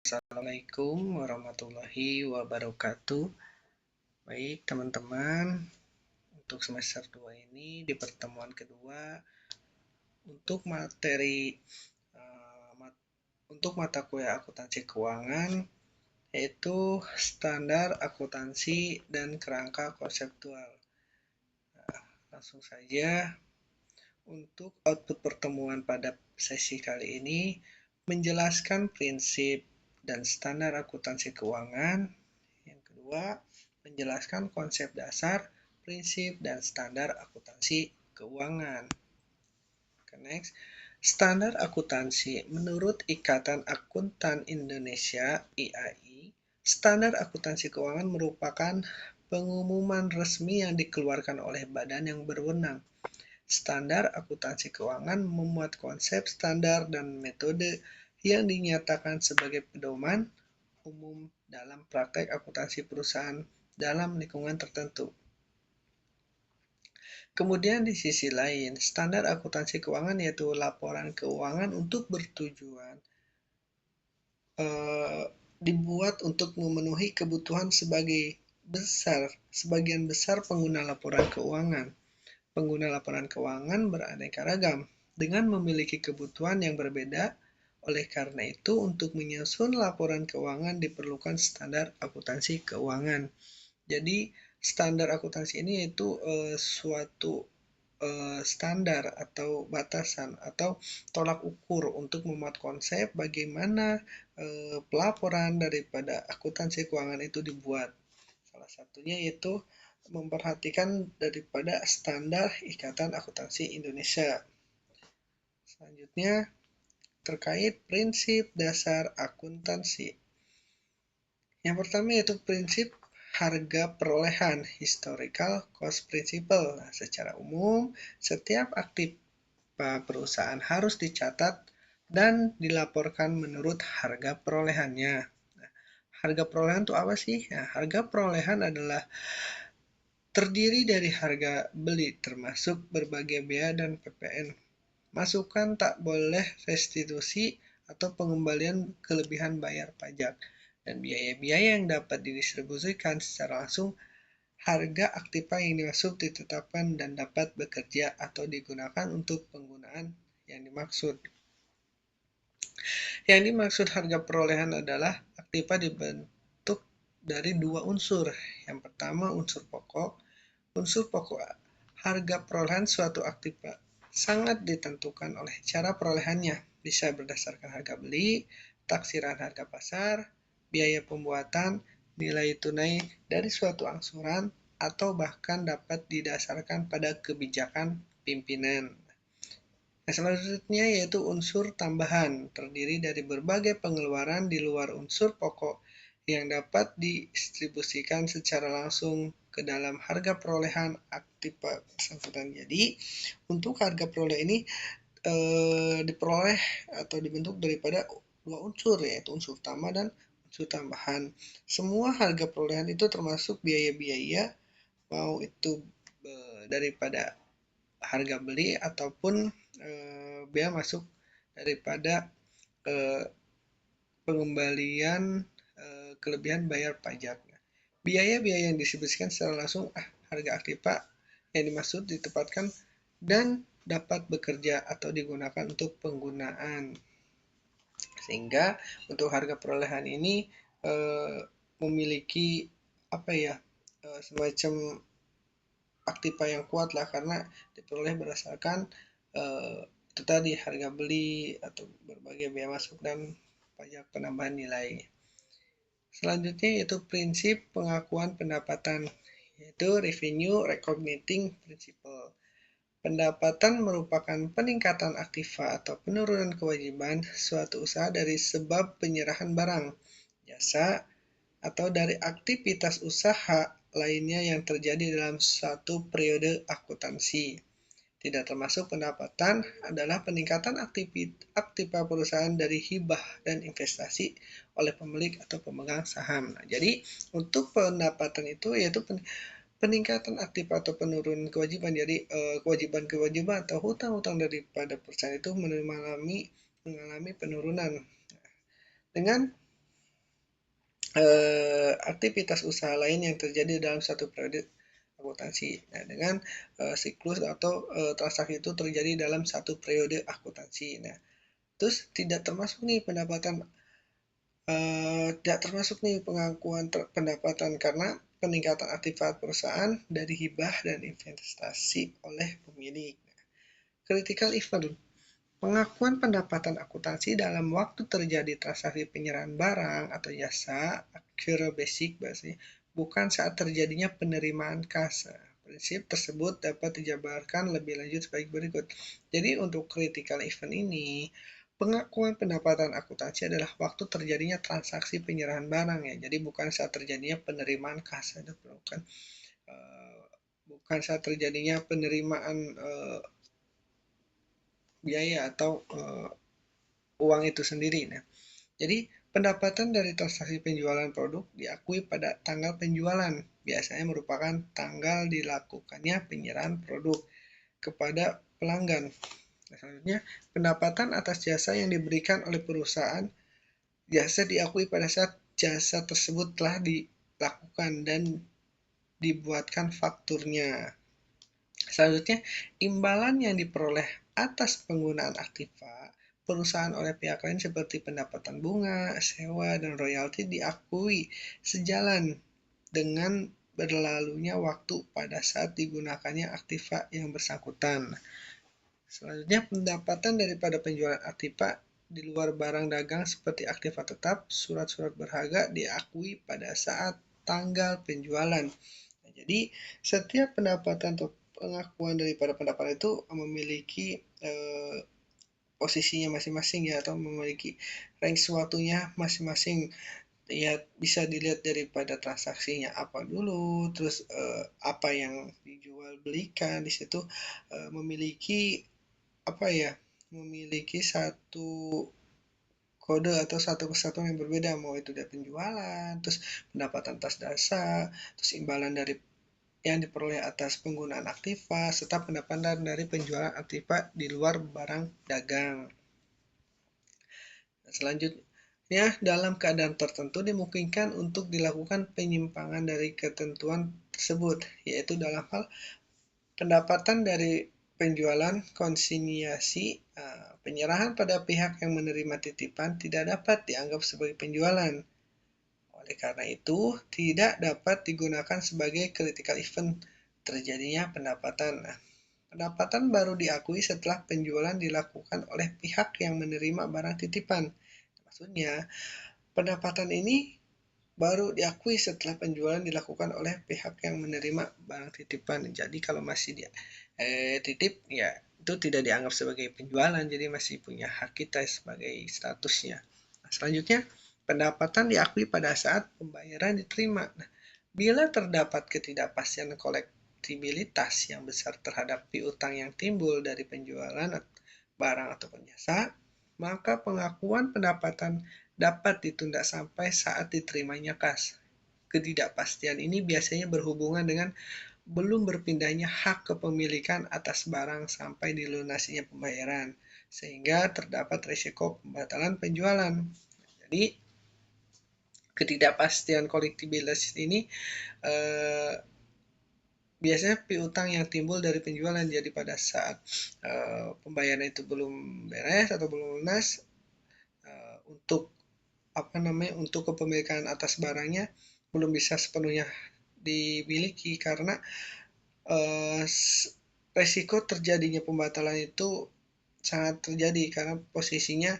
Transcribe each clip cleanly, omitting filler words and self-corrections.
Assalamualaikum warahmatullahi wabarakatuh. Baik, teman-teman, untuk semester 2 ini di pertemuan kedua untuk materi eh, mat- untuk mata kuliah akuntansi keuangan yaitu standar akuntansi dan kerangka konseptual. Langsung saja untuk output pertemuan pada sesi kali ini menjelaskan prinsip dan standar akuntansi keuangan. Yang kedua, menjelaskan konsep dasar, prinsip, dan standar akuntansi keuangan. Next, standar akuntansi menurut Ikatan Akuntan Indonesia (IAI), standar akuntansi keuangan merupakan pengumuman resmi yang dikeluarkan oleh badan yang berwenang. Standar akuntansi keuangan memuat konsep, standar, dan metode yang dinyatakan sebagai pedoman umum dalam praktek akuntansi perusahaan dalam lingkungan tertentu. Kemudian di sisi lain, standar akuntansi keuangan yaitu laporan keuangan untuk bertujuan dibuat untuk memenuhi kebutuhan sebagian besar pengguna laporan keuangan. Pengguna laporan keuangan beraneka ragam dengan memiliki kebutuhan yang berbeda. Oleh karena itu, untuk menyusun laporan keuangan diperlukan standar akuntansi keuangan. Jadi, standar akuntansi ini yaitu suatu standar atau batasan atau tolak ukur untuk memuat konsep bagaimana pelaporan daripada akuntansi keuangan itu dibuat. Salah satunya yaitu memperhatikan daripada standar Ikatan Akuntansi Indonesia. Selanjutnya terkait prinsip dasar akuntansi. Yang pertama yaitu prinsip harga perolehan (historical cost principle). Nah, secara umum, setiap aktiva perusahaan harus dicatat dan dilaporkan menurut harga perolehannya. Nah, harga perolehan itu apa sih? Nah, harga perolehan adalah terdiri dari harga beli termasuk berbagai bea dan PPN. Masukan tak boleh restitusi atau pengembalian kelebihan bayar pajak. Dan biaya-biaya yang dapat didistribusikan secara langsung. Harga aktiva yang dimaksud ditetapkan dan dapat bekerja atau digunakan untuk penggunaan yang dimaksud. Yang dimaksud harga perolehan adalah aktiva dibentuk dari dua unsur. Yang pertama unsur pokok. Unsur pokok harga perolehan suatu aktiva sangat ditentukan oleh cara perolehannya. Bisa berdasarkan harga beli, taksiran harga pasar, biaya pembuatan, nilai tunai dari suatu angsuran, atau bahkan dapat didasarkan pada kebijakan pimpinan. Nah, selanjutnya yaitu unsur tambahan, terdiri dari berbagai pengeluaran di luar unsur pokok yang dapat didistribusikan secara langsung ke dalam harga perolehan aktiva bersangkutan. Jadi, untuk harga peroleh ini diperoleh atau dibentuk daripada dua unsur, yaitu unsur utama dan unsur tambahan. Semua harga perolehan itu termasuk biaya-biaya, mau itu daripada harga beli ataupun bea masuk daripada pengembalian kelebihan bayar pajak. Biaya-biaya yang disebutkan secara langsung harga aktiva yang dimaksud ditempatkan dan dapat bekerja atau digunakan untuk penggunaan. Sehingga untuk harga perolehan ini memiliki semacam aktiva yang kuat lah, karena diperoleh berdasarkan itu tadi harga beli atau berbagai biaya masuk dan pajak penambahan nilai. Selanjutnya yaitu prinsip pengakuan pendapatan, yaitu Revenue Recognition Principle. Pendapatan merupakan peningkatan aktiva atau penurunan kewajiban suatu usaha dari sebab penyerahan barang, jasa, atau dari aktivitas usaha lainnya yang terjadi dalam suatu periode akuntansi. Tidak termasuk pendapatan adalah peningkatan aktiva perusahaan dari hibah dan investasi oleh pemilik atau pemegang saham. Nah, jadi untuk pendapatan itu yaitu peningkatan aktiva atau penurunan kewajiban. Jadi kewajiban-kewajiban atau hutang-hutang daripada perusahaan itu mengalami penurunan. Dengan aktivitas usaha lain yang terjadi dalam satu periode akuntansi. Nah, dengan siklus atau transaksi itu terjadi dalam satu periode akuntansi. Nah, terus tidak termasuk nih tidak termasuk nih pengakuan pendapatan karena peningkatan aktivitas perusahaan dari hibah dan investasi oleh pemilik. Critical event. Pengakuan pendapatan akuntansi dalam waktu terjadi transaksi penyerahan barang atau jasa, accrual basic bahasanya, bukan saat terjadinya penerimaan kas. Prinsip tersebut dapat dijabarkan lebih lanjut sebagai berikut. Jadi untuk critical event ini, pengakuan pendapatan akuntansi adalah waktu terjadinya transaksi penyerahan barang ya. Jadi bukan saat terjadinya penerimaan kas, bukan saat terjadinya penerimaan biaya atau uang itu sendiri. Nah, jadi pendapatan dari transaksi penjualan produk diakui pada tanggal penjualan, biasanya merupakan tanggal dilakukannya penyerahan produk kepada pelanggan. Nah, selanjutnya, pendapatan atas jasa yang diberikan oleh perusahaan, jasa diakui pada saat jasa tersebut telah dilakukan dan dibuatkan fakturnya. Selanjutnya, imbalan yang diperoleh atas penggunaan aktiva perusahaan oleh pihak lain seperti pendapatan bunga, sewa, dan royalti diakui sejalan dengan berlalunya waktu pada saat digunakannya aktiva yang bersangkutan. Selanjutnya, pendapatan daripada penjualan aktiva di luar barang dagang seperti aktiva tetap, surat-surat berharga diakui pada saat tanggal penjualan. Nah, jadi, setiap pendapatan atau pengakuan daripada pendapatan itu memiliki posisinya masing-masing ya, atau memiliki range waktunya masing-masing ya. Bisa dilihat daripada transaksinya apa dulu, terus apa yang dijual belikan di situ memiliki apa ya, memiliki satu kode atau satu kesatuan yang berbeda, mau itu dari penjualan, terus pendapatan atas dasar, terus imbalan dari yang diperoleh atas penggunaan aktiva, serta pendapatan dari penjualan aktiva di luar barang dagang. Selanjutnya, dalam keadaan tertentu dimungkinkan untuk dilakukan penyimpangan dari ketentuan tersebut, yaitu dalam hal pendapatan dari penjualan konsinyasi, penyerahan pada pihak yang menerima titipan tidak dapat dianggap sebagai penjualan. Oleh karena itu, tidak dapat digunakan sebagai critical event terjadinya pendapatan. Nah, pendapatan baru diakui setelah penjualan dilakukan oleh pihak yang menerima barang titipan. Maksudnya, pendapatan ini baru diakui setelah penjualan dilakukan oleh pihak yang menerima barang titipan. Jadi kalau masih titip, ya itu tidak dianggap sebagai penjualan, jadi masih punya hak kita sebagai statusnya. Nah, selanjutnya, pendapatan diakui pada saat pembayaran diterima. Nah, bila terdapat ketidakpastian kolektibilitas yang besar terhadap piutang yang timbul dari penjualan barang ataupun jasa, maka pengakuan pendapatan dapat ditunda sampai saat diterimanya kas. Ketidakpastian ini biasanya berhubungan dengan belum berpindahnya hak kepemilikan atas barang sampai dilunasinya pembayaran, sehingga terdapat risiko pembatalan penjualan. Jadi, ketidakpastian kolektibilitas ini biasanya piutang yang timbul dari penjualan. Jadi pada saat pembayaran itu belum beres atau belum lunas, untuk untuk kepemilikan atas barangnya belum bisa sepenuhnya dimiliki karena resiko terjadinya pembatalan itu sangat terjadi karena posisinya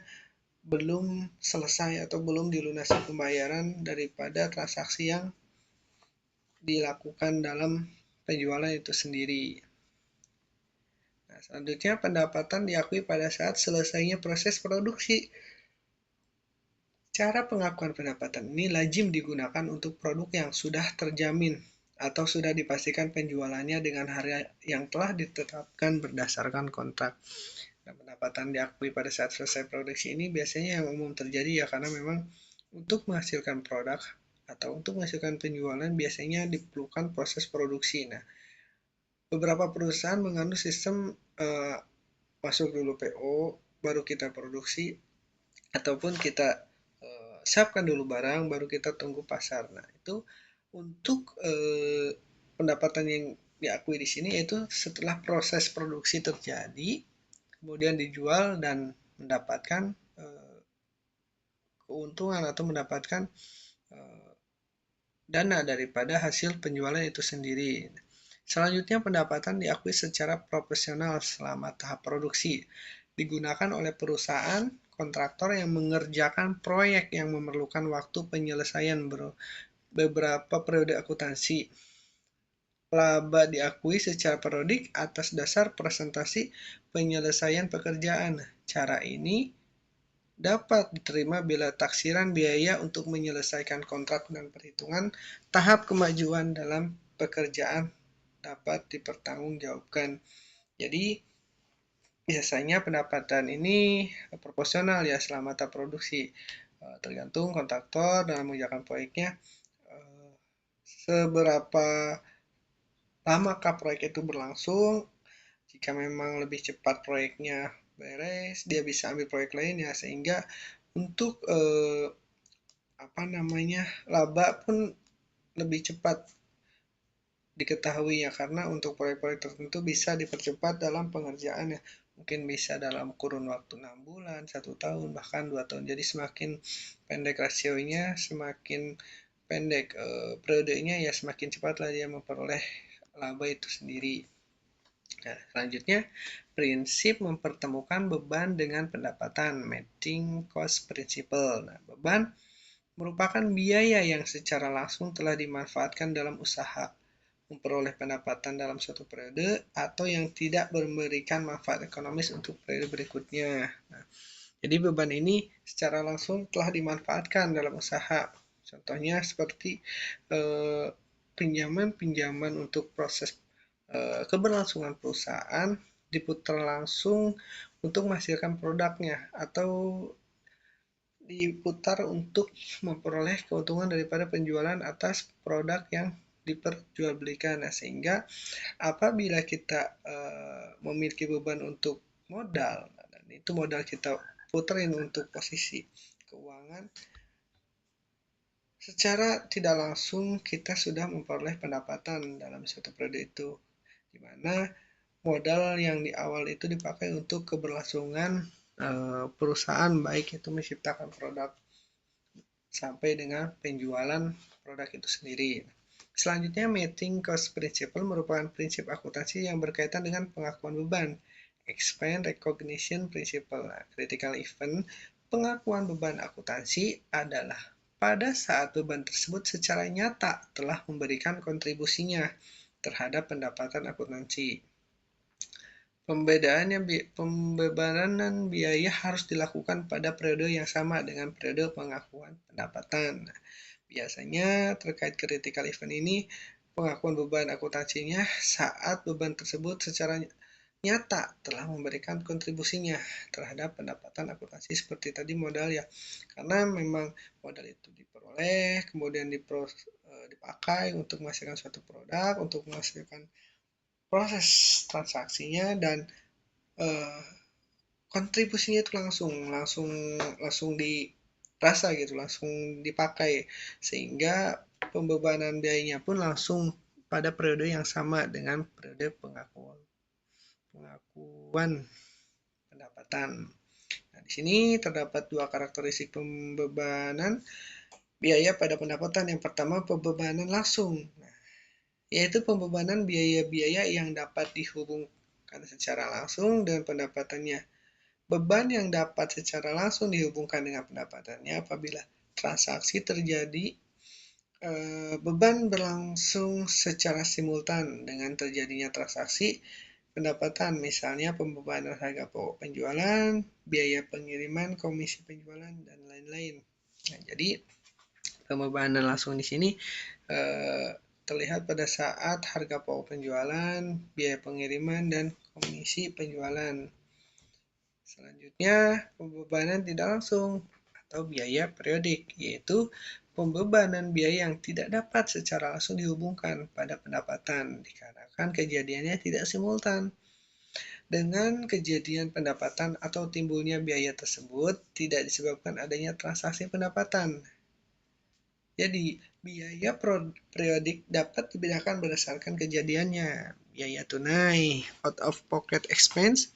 belum selesai atau belum dilunasi pembayaran daripada transaksi yang dilakukan dalam penjualan itu sendiri. Nah, selanjutnya, pendapatan diakui pada saat selesainya proses produksi. Cara pengakuan pendapatan ini lazim digunakan untuk produk yang sudah terjamin atau sudah dipastikan penjualannya dengan harga yang telah ditetapkan berdasarkan kontrak. Nah, pendapatan diakui pada saat selesai produksi ini biasanya yang umum terjadi ya, karena memang untuk menghasilkan produk atau untuk menghasilkan penjualan biasanya diperlukan proses produksi. Nah, beberapa perusahaan menganut sistem masuk dulu PO, baru kita produksi, ataupun kita siapkan dulu barang, baru kita tunggu pasar. Nah, itu untuk pendapatan yang diakui di sini yaitu setelah proses produksi terjadi, kemudian dijual dan mendapatkan keuntungan atau mendapatkan eh, dana daripada hasil penjualan itu sendiri. Selanjutnya, pendapatan diakui secara profesional selama tahap produksi. Digunakan oleh perusahaan kontraktor yang mengerjakan proyek yang memerlukan waktu penyelesaian beberapa periode akuntansi. Laba diakui secara periodik atas dasar presentasi penyelesaian pekerjaan. Cara ini dapat diterima bila taksiran biaya untuk menyelesaikan kontrak dan perhitungan tahap kemajuan dalam pekerjaan dapat dipertanggungjawabkan. Jadi, biasanya pendapatan ini proporsional ya selama tahap produksi. Tergantung kontraktor dalam mengerjakan proyeknya seberapa lamakah proyek itu berlangsung. Jika memang lebih cepat proyeknya beres, dia bisa ambil proyek lain ya, sehingga untuk laba pun lebih cepat diketahui ya, karena untuk proyek-proyek tertentu bisa dipercepat dalam pengerjaan ya, mungkin bisa dalam kurun waktu 6 bulan, 1 tahun, bahkan 2 tahun. Jadi semakin pendek rasionya, semakin pendek periodenya ya, semakin cepatlah dia memperoleh laba itu sendiri. Nah, selanjutnya, prinsip mempertemukan beban dengan pendapatan, matching cost principle. Nah, beban merupakan biaya yang secara langsung telah dimanfaatkan dalam usaha memperoleh pendapatan dalam suatu periode atau yang tidak memberikan manfaat ekonomis untuk periode berikutnya. Nah, jadi beban ini secara langsung telah dimanfaatkan dalam usaha. Contohnya seperti pinjaman-pinjaman untuk proses keberlangsungan perusahaan diputar langsung untuk menghasilkan produknya atau diputar untuk memperoleh keuntungan daripada penjualan atas produk yang diperjualbelikan. Nah, sehingga apabila kita memiliki beban untuk modal, dan itu modal kita puterin untuk posisi keuangan, secara tidak langsung kita sudah memperoleh pendapatan dalam suatu periode itu, di mana modal yang di awal itu dipakai untuk keberlangsungan perusahaan, baik itu menciptakan produk sampai dengan penjualan produk itu sendiri. Selanjutnya, matching cost principle merupakan prinsip akuntansi yang berkaitan dengan pengakuan beban. Expense recognition principle. Nah, critical event pengakuan beban akuntansi adalah pada saat beban tersebut secara nyata telah memberikan kontribusinya terhadap pendapatan akuntansi. Pembebanan biaya harus dilakukan pada periode yang sama dengan periode pengakuan pendapatan. Nah, biasanya terkait critical event ini, pengakuan beban akuntansinya saat beban tersebut secara nyata telah memberikan kontribusinya terhadap pendapatan akuntansi seperti tadi modal ya. Karena memang modal itu diperoleh, kemudian dipakai untuk menghasilkan suatu produk, untuk menghasilkan proses transaksinya, dan kontribusinya itu langsung dirasa gitu, langsung dipakai, sehingga pembebanan biayanya pun langsung pada periode yang sama dengan periode pengakuan pendapatan. Nah, di sini terdapat dua karakteristik pembebanan biaya pada pendapatan. Yang pertama, pembebanan langsung, yaitu pembebanan biaya-biaya yang dapat dihubungkan secara langsung dengan pendapatannya. Beban yang dapat secara langsung dihubungkan dengan pendapatannya apabila transaksi terjadi beban berlangsung secara simultan dengan terjadinya transaksi pendapatan, misalnya pembebanan harga pokok penjualan, biaya pengiriman, komisi penjualan, dan lain-lain. Nah, jadi pembebanan langsung di sini terlihat pada saat harga pokok penjualan, biaya pengiriman, dan komisi penjualan. Selanjutnya, pembebanan tidak langsung atau biaya periodik, yaitu pembebanan biaya yang tidak dapat secara langsung dihubungkan pada pendapatan dikarenakan kejadiannya tidak simultan. Dengan kejadian pendapatan atau timbulnya biaya tersebut tidak disebabkan adanya transaksi pendapatan. Jadi, biaya periodik dapat dibedakan berdasarkan kejadiannya. Biaya tunai, out of pocket expense,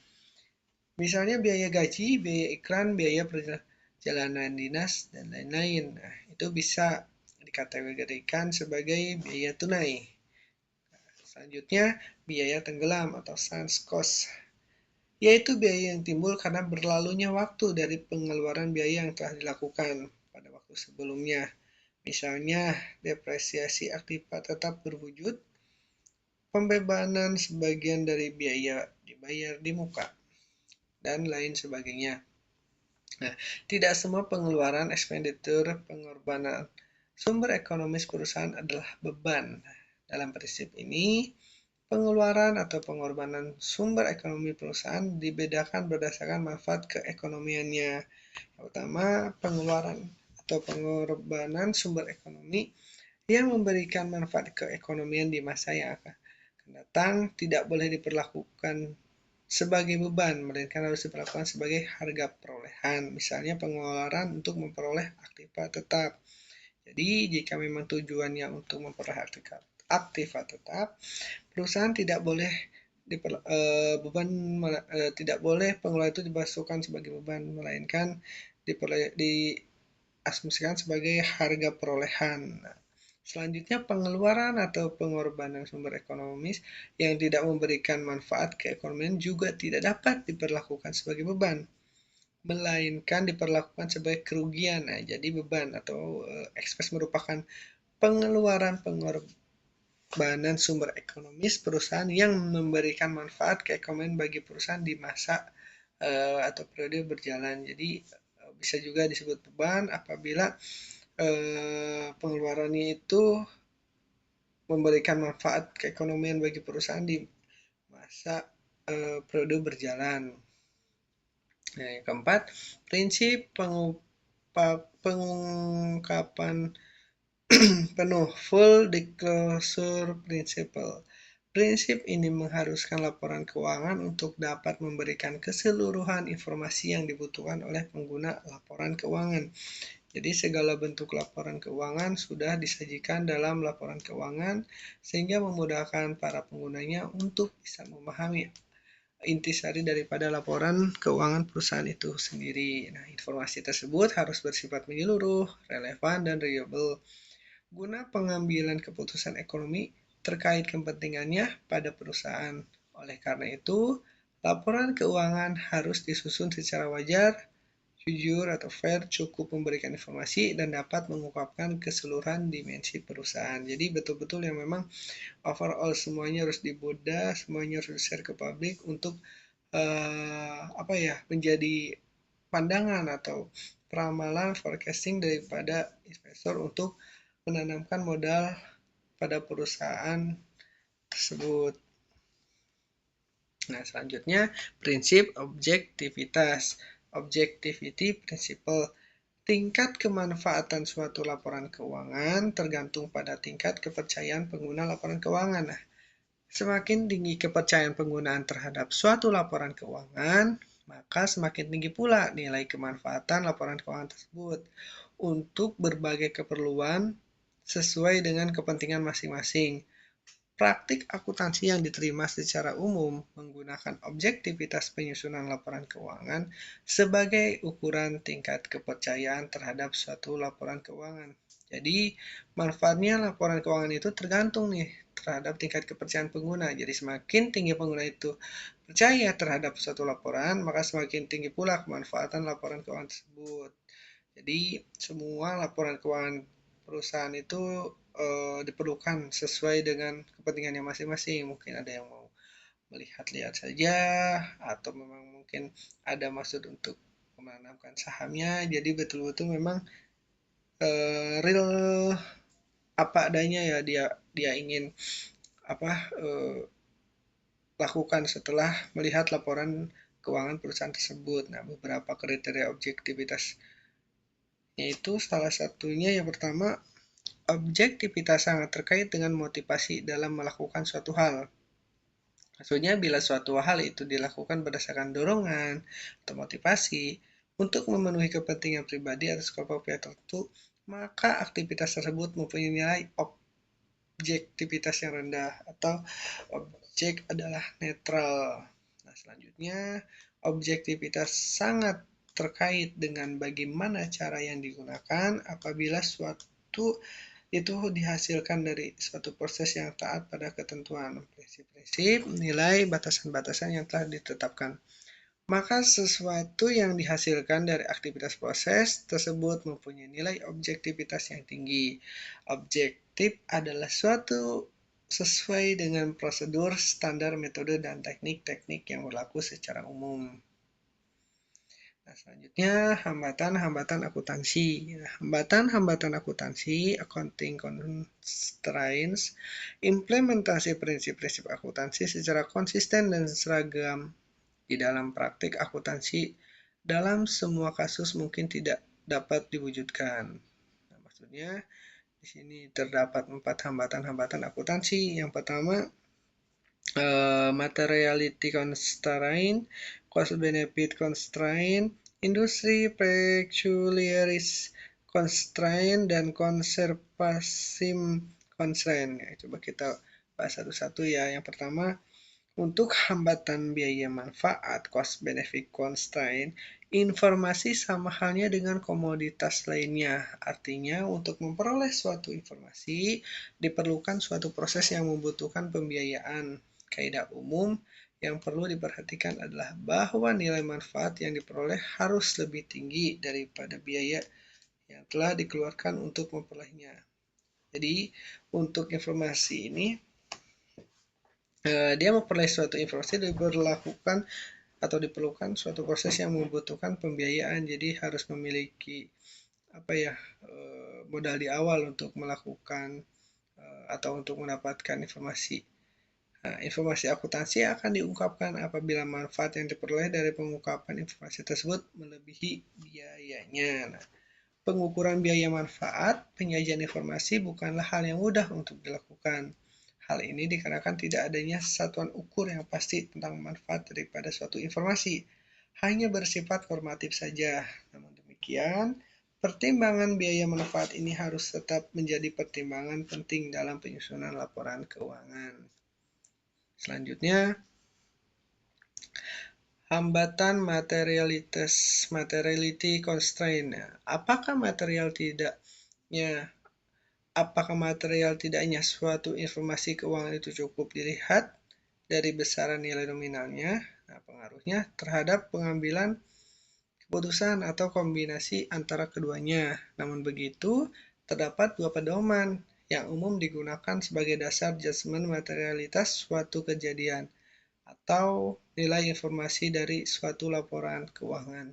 misalnya biaya gaji, biaya iklan, biaya perjalanan dinas, dan lain-lain. Nah, itu bisa dikategorikan sebagai biaya tunai. Selanjutnya, biaya tenggelam atau sunk cost, yaitu biaya yang timbul karena berlalunya waktu dari pengeluaran biaya yang telah dilakukan pada waktu sebelumnya. Misalnya, depresiasi aktiva tetap berwujud, pembebanan sebagian dari biaya dibayar di muka, dan lain sebagainya. Nah, tidak semua pengeluaran ekspenditur pengorbanan sumber ekonomis perusahaan adalah beban. Dalam prinsip ini, pengeluaran atau pengorbanan sumber ekonomi perusahaan dibedakan berdasarkan manfaat keekonomiannya. Yang pertama, pengeluaran atau pengorbanan sumber ekonomi yang memberikan manfaat keekonomian di masa yang akan datang tidak boleh diperlakukan sebagai beban, melainkan harus diperlakukan sebagai harga perolehan. Misalnya pengeluaran untuk memperoleh aktiva tetap. Jadi, jika memang tujuannya untuk memperoleh aktiva tetap, perusahaan tidak boleh tidak boleh pengeluaran itu dimasukkan sebagai beban, melainkan diasumsikan sebagai harga perolehan. Nah, selanjutnya, pengeluaran atau pengorbanan sumber ekonomis yang tidak memberikan manfaat keekonomian juga tidak dapat diperlakukan sebagai beban, melainkan diperlakukan sebagai kerugian. Nah, jadi beban atau ekspres merupakan pengeluaran pengorbanan sumber ekonomis perusahaan yang memberikan manfaat keekonomian bagi perusahaan di masa atau periode berjalan. Jadi bisa juga disebut beban apabila pengeluarannya itu memberikan manfaat keekonomian bagi perusahaan di masa periode berjalan. Nah, yang keempat, prinsip pengungkapan penuh, full disclosure principle. Prinsip ini mengharuskan laporan keuangan untuk dapat memberikan keseluruhan informasi yang dibutuhkan oleh pengguna laporan keuangan. Jadi segala bentuk laporan keuangan sudah disajikan dalam laporan keuangan sehingga memudahkan para penggunanya untuk bisa memahami intisari daripada laporan keuangan perusahaan itu sendiri. Nah, informasi tersebut harus bersifat menyeluruh, relevan, dan reliable guna pengambilan keputusan ekonomi terkait kepentingannya pada perusahaan. Oleh karena itu, laporan keuangan harus disusun secara wajar, jujur atau fair, cukup memberikan informasi, dan dapat mengungkapkan keseluruhan dimensi perusahaan. Jadi betul-betul yang memang overall semuanya harus dibuda, semuanya harus di-share ke publik untuk menjadi pandangan atau peramalan forecasting daripada investor untuk menanamkan modal pada perusahaan tersebut. Nah, selanjutnya prinsip objektivitas. Objectivity Principle. Tingkat kemanfaatan suatu laporan keuangan tergantung pada tingkat kepercayaan pengguna laporan keuangan. Nah, semakin tinggi kepercayaan penggunaan terhadap suatu laporan keuangan, maka semakin tinggi pula nilai kemanfaatan laporan keuangan tersebut untuk berbagai keperluan sesuai dengan kepentingan masing-masing. Praktik akuntansi yang diterima secara umum menggunakan objektivitas penyusunan laporan keuangan sebagai ukuran tingkat kepercayaan terhadap suatu laporan keuangan. Jadi, manfaatnya laporan keuangan itu tergantung nih terhadap tingkat kepercayaan pengguna. Jadi, semakin tinggi pengguna itu percaya terhadap suatu laporan, maka semakin tinggi pula kemanfaatan laporan keuangan tersebut. Jadi, semua laporan keuangan perusahaan itu diperlukan sesuai dengan kepentingannya masing-masing. Mungkin ada yang mau melihat-lihat saja, atau memang mungkin ada maksud untuk menanamkan sahamnya. Jadi betul-betul memang real apa adanya ya dia ingin lakukan setelah melihat laporan keuangan perusahaan tersebut. Nah, beberapa kriteria objektivitas yaitu salah satunya yang pertama, objektivitas sangat terkait dengan motivasi dalam melakukan suatu hal. Maksudnya bila suatu hal itu dilakukan berdasarkan dorongan atau motivasi untuk memenuhi kepentingan pribadi atau kelompok pihak tertentu, maka aktivitas tersebut mempunyai nilai objektivitas yang rendah atau objek adalah netral. Nah, selanjutnya, objektivitas sangat terkait dengan bagaimana cara yang digunakan apabila suatu itu dihasilkan dari suatu proses yang taat pada ketentuan prinsip-prinsip, nilai, batasan-batasan yang telah ditetapkan. Maka sesuatu yang dihasilkan dari aktivitas proses tersebut mempunyai nilai objektivitas yang tinggi. Objektif adalah suatu sesuai dengan prosedur, standar, metode, dan teknik-teknik yang berlaku secara umum. Nah, selanjutnya hambatan-hambatan akuntansi. Hambatan-hambatan akuntansi, accounting constraints, implementasi prinsip-prinsip akuntansi secara konsisten dan seragam di dalam praktik akuntansi dalam semua kasus mungkin tidak dapat diwujudkan. Nah, maksudnya di sini terdapat 4 hambatan-hambatan akuntansi. Yang pertama, materiality constraint, cost benefit constraint, industry peculiaris constraint, dan conservatism constraint. Ya, coba kita bahas satu-satu ya. Yang pertama, untuk hambatan biaya manfaat cost benefit constraint, informasi sama halnya dengan komoditas lainnya. Artinya, untuk memperoleh suatu informasi, diperlukan suatu proses yang membutuhkan pembiayaan. Kaidah umum yang perlu diperhatikan adalah bahwa nilai manfaat yang diperoleh harus lebih tinggi daripada biaya yang telah dikeluarkan untuk memperolehnya. Jadi, untuk informasi ini, dia memperoleh suatu informasi diberlakukan atau diperlukan suatu proses yang membutuhkan pembiayaan, jadi harus memiliki modal di awal untuk melakukan atau untuk mendapatkan informasi. Nah, informasi akuntansi akan diungkapkan apabila manfaat yang diperoleh dari pengungkapan informasi tersebut melebihi biayanya. Nah, pengukuran biaya manfaat penyajian informasi bukanlah hal yang mudah untuk dilakukan. Hal ini dikarenakan tidak adanya satuan ukur yang pasti tentang manfaat daripada suatu informasi, hanya bersifat normatif saja. Namun demikian, pertimbangan biaya manfaat ini harus tetap menjadi pertimbangan penting dalam penyusunan laporan keuangan. Selanjutnya, hambatan materiality constraint. Apakah tidaknya suatu informasi keuangan itu cukup dilihat dari besaran nilai nominalnya? Nah, pengaruhnya terhadap pengambilan keputusan atau kombinasi antara keduanya. Namun begitu, terdapat dua pedoman yang umum digunakan sebagai dasar judgement materialitas suatu kejadian atau nilai informasi dari suatu laporan keuangan.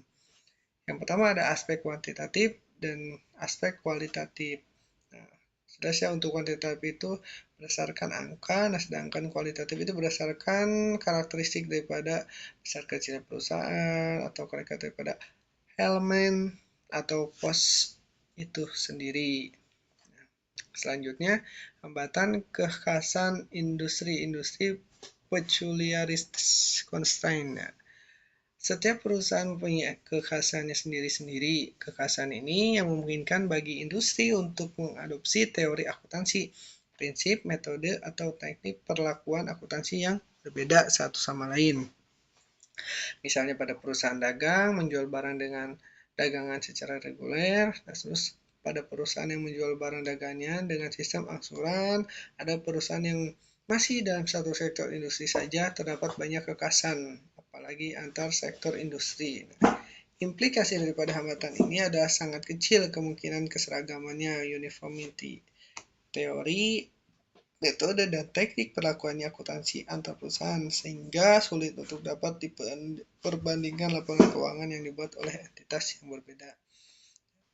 Yang pertama ada aspek kuantitatif dan aspek kualitatif. Nah, jelasnya untuk kuantitatif itu berdasarkan angka, nah sedangkan kualitatif itu berdasarkan karakteristik daripada besar kecil perusahaan atau karakteristik daripada elemen atau pos itu sendiri. Selanjutnya, hambatan kekhasan industri peculiaristic constraint. Setiap perusahaan punya kekhasannya sendiri-sendiri. Kekhasan ini yang memungkinkan bagi industri untuk mengadopsi teori akuntansi, prinsip, metode, atau teknik perlakuan akuntansi yang berbeda satu sama lain. Misalnya pada perusahaan dagang menjual barang dengan dagangan secara reguler, terus pada perusahaan yang menjual barang dagangannya dengan sistem angsuran, ada perusahaan yang masih dalam satu sektor industri saja terdapat banyak kekhasan, apalagi antar sektor industri. Implikasi daripada hambatan ini adalah sangat kecil kemungkinan keseragamannya uniformity teori, metode, dan teknik perlakuannya akuntansi antar perusahaan sehingga sulit untuk dapat diperbandingkan laporan keuangan yang dibuat oleh entitas yang berbeda.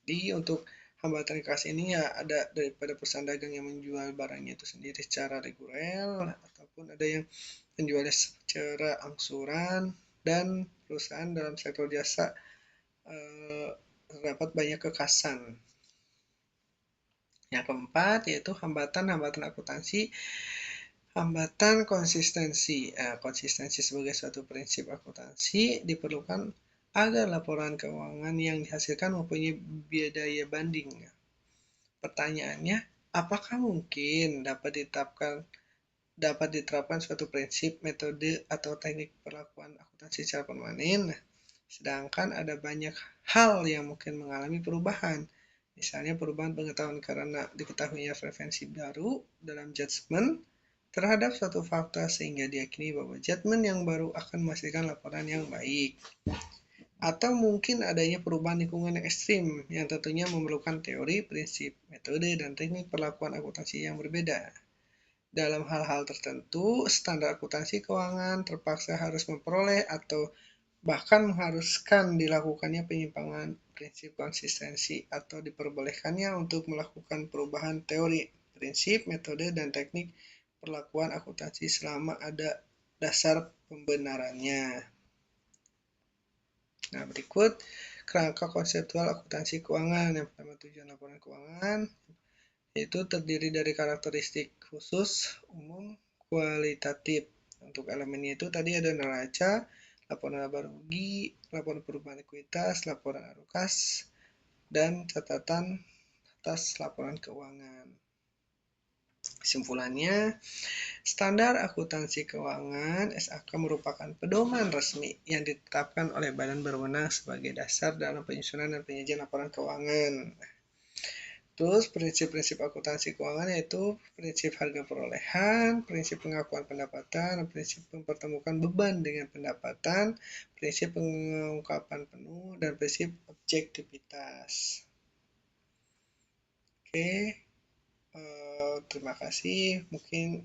Jadi untuk hambatan keras ini ya ada daripada perusahaan dagang yang menjual barangnya itu sendiri secara reguler ataupun ada yang menjualnya secara angsuran dan perusahaan dalam sektor jasa terdapat banyak kekhasan. Yang keempat yaitu hambatan-hambatan akuntansi Hambatan konsistensi. Konsistensi sebagai suatu prinsip akuntansi diperlukan agar laporan keuangan yang dihasilkan mempunyai biaya banding. Pertanyaannya, apakah mungkin dapat diterapkan suatu prinsip, metode, atau teknik perlakuan akuntansi secara permanen? Sedangkan ada banyak hal yang mungkin mengalami perubahan. Misalnya perubahan pengetahuan karena diketahuinya frekuensi baru dalam judgement terhadap suatu fakta sehingga diyakini bahwa judgement yang baru akan menghasilkan laporan yang baik. Atau mungkin adanya perubahan lingkungan yang ekstrim yang tentunya memerlukan teori, prinsip, metode, dan teknik perlakuan akuntansi yang berbeda. Dalam hal-hal tertentu, standar akuntansi keuangan terpaksa harus memperoleh atau bahkan mengharuskan dilakukannya penyimpangan prinsip konsistensi atau diperbolehkannya untuk melakukan perubahan teori, prinsip, metode, dan teknik perlakuan akuntansi selama ada dasar pembenarannya. Nah, berikut kerangka konseptual akuntansi keuangan. Yang pertama, tujuan laporan keuangan, yaitu terdiri dari karakteristik khusus, umum, kualitatif. Untuk elemennya itu tadi ada neraca, laporan laba rugi, laporan perubahan ekuitas, laporan arukas, dan catatan atas laporan keuangan. Kesimpulannya, standar akuntansi keuangan (SAK) merupakan pedoman resmi yang ditetapkan oleh badan berwenang sebagai dasar dalam penyusunan dan penyajian laporan keuangan. Terus prinsip-prinsip akuntansi keuangan yaitu prinsip harga perolehan, prinsip pengakuan pendapatan, prinsip mempertemukan beban dengan pendapatan, prinsip pengungkapan penuh, dan prinsip objektivitas. Oke, terima kasih. Mungkin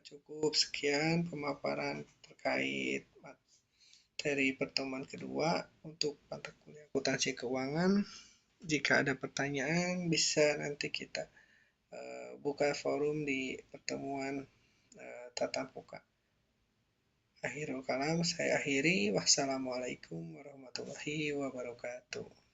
cukup sekian pemaparan terkait materi pertemuan kedua untuk mata kuliah akuntansi keuangan. Jika ada pertanyaan, bisa nanti kita buka forum di pertemuan tatap muka. Akhirul kalam, saya akhiri. Wassalamualaikum warahmatullahi wabarakatuh.